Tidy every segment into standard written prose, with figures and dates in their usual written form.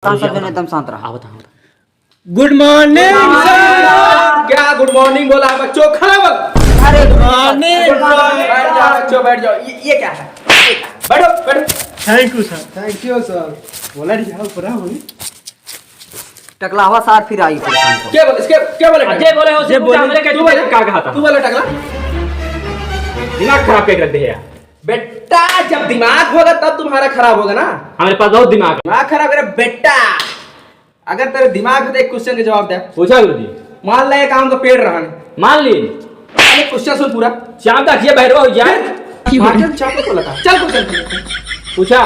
एकदम शांत रहा। बताओ। Good morning sir. क्या गुड मॉर्निंग बोला है बच्चों? खड़ा बोल। अरे गुड मॉर्निंग। बैठ जाओ बच्चों, बैठ जाओ। ये क्या है? बैठो बैठो। Thank you sir. Thank you sir. बोला नहीं जाओ पूरा बोली। टकलावा सार फिर आई परेशान कर। क्या बोले? क्या बोले? अजय बोले हो से पूछा हमने तू बोले क्या कहा था? तू बोला टकला। दिमाग खराब कर रखते हैं। बेटा जब दिमाग होगा तब तुम्हारा खराब होगा ना। हमारे पास बहुत दिमाग है। दिमाग खराब करे बेटा। अगर तेरे दिमाग में तो एक क्वेश्चन का जवाब दे। पूछा गुरुजी। मान ले एक आम का पेड़ रहा है। मान ली अरे क्वेश्चन सुन पूरा। शाम तक ये बैठो हो जाए। मास्टर चापो को लगा। चल क्वेश्चन पूछा।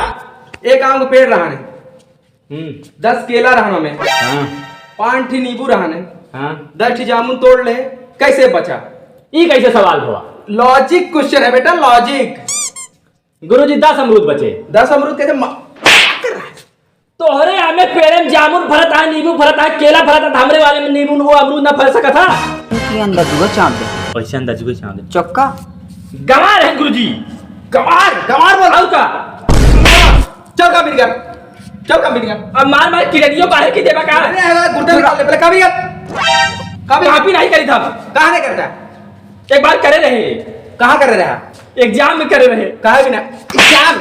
एक आम का पेड़ रहा है। 10 केला रहना में। हाँ 5 ठी नींबू रहने। हाँ 10 ठी जामुन तोड़ ले, कैसे बचा? ये कैसे सवाल हुआ? लॉजिक क्वेश्चन है बेटा, लॉजिक। गुरुजी 10 अमरूद बचे। 10 अमरूद कैसे कर रहा है? तोहरे हमें पेड़ में जामुन फरत है, नींबू फरत है, केला फरत है, हमरे वाले में नींबू वो अमरूद ना फल सका था। उसके अंदर दुआ चांद दे। पैसे अंदाज को चांद चक्का गंवार है गुरुजी। गंवार बोल। का चल का मिल गया। चल का मिल गया। अब मार मार किड़ियों बाहर की देवा का अरे गुर्दे निकाल ले पहले। का मिल गया। काफी नहीं करी था। कहां नहीं करता? एक बार करे रहे, कहां कर रहा है? एग्जाम में करे रहे। कहा भी ना।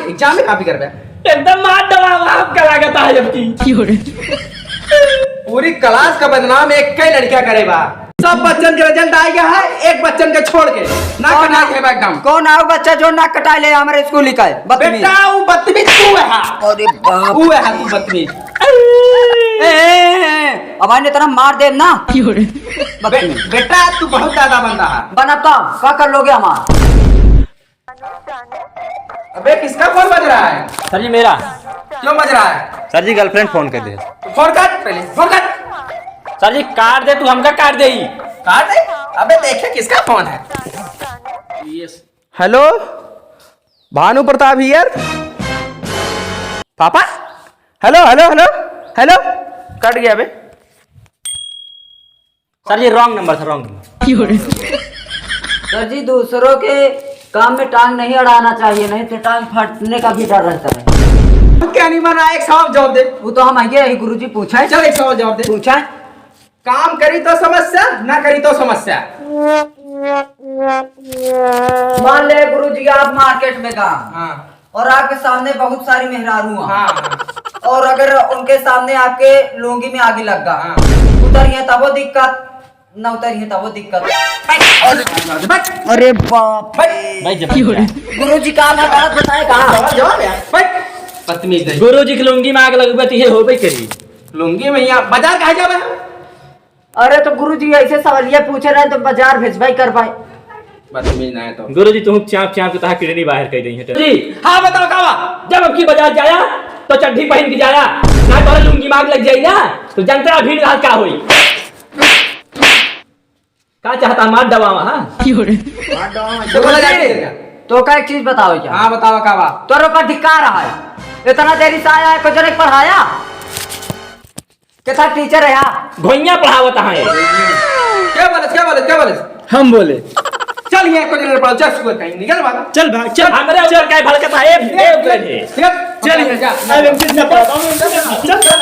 एग्जाम में कॉपी कर रहा है। एकदम मार डाला आपका लागत है जबकि पूरी क्लास का बदनाम एक कई लड़कियां करेगा। सब बच्चन का रिजल्ट आ गया है, एक बच्चन के छोड़ के ना कटा है एकदम। कौन आओ बच्चा जो नाक कटाए ले हमारे स्कूल का है? बदतमीज। बेटा वो बदतमीज तू है। अरे बाप। तू है तू बदतमीज। अब आने तेरा मार दे ना। बदतमीज। बेटा तू बहुत ज्यादा बंदा है। बनाता क्या कर लोगे हमारा? अबे किसका फोन बज रहा है? सर जी मेरा। क्यों बज रहा है? सर जी गर्लफ्रेंड फोन कर दे। फोन काट पहले, फोन काट। सर जी काट दे, तू हमका काट दे ही। काट दे। अबे देखे किसका फोन है? Hello Bhanu Pratap here. पापा hello hello hello hello. Cut गया बे। सर जी रॉन्ग नंबर था, रॉन्ग नंबर। सर जी दूसरों के काम में टांग नहीं अड़ाना चाहिए, नहीं तो टांग फटने का भी डर रहता है। क्या नहीं बना? एक सवाल जवाब दे। वो तो हम आगे गुरु जी पूछा है। चल एक सवाल जवाब दे। पूछा है। काम करी तो समस्या, ना करी तो समस्या। मान ले गुरु जी आप मार्केट में काम हाँ और आपके सामने बहुत सारी मेहरारू हैं। हाँ और अगर उनके सामने आपके लुंगी में आगे लग गया, हाँ। उतरिए तब वो दिक्कत, न उतरिए तब वो दिक्कत। अरे बाप भाई जब गुरु जी काम है, गलत बताए कहा? जवाब यार। बदतमीज नहीं। गुरु जी की लुंगी में आग लगबे तो ये होबे करी। लुंगी में यहाँ बाजार कहा जावे? अरे तो गुरु जी ऐसे सवालिया पूछे रहे तो बाजार भेजवाई कर पाए। बदतमीज ना है तो। गुरु जी तुम चाप चाप के तहा किडनी बाहर कर दी है जी। हाँ बताओ कावा। जब अब की बाजार जाया तो चड्ढी पहन के जाया, ना तो लुंगी मांग लग जाई ना तो जनता भीड़ रात का होई। का चाहता मार दबावा? हां तो बोला जाती है। तो का एक चीज बताओ क्या? हाँ बताओ कावा। तोरो पर धिक्कार रहा है, इतना देरी से आया है, कुछ नहीं पढ़ाया? कैसा टीचर है यहाँ? घोइया पढ़ावत है। क्या बोले? क्या बोले? क्या बोले? हम बोले चल ये कुछ नहीं पढ़ा। चल स्कूल कहीं निकल भाग। चल भाग चल। हमरे ऊपर काय भड़कत है चल ये जा। अरे हम कितना पढ़ाता हूँ। चल चल।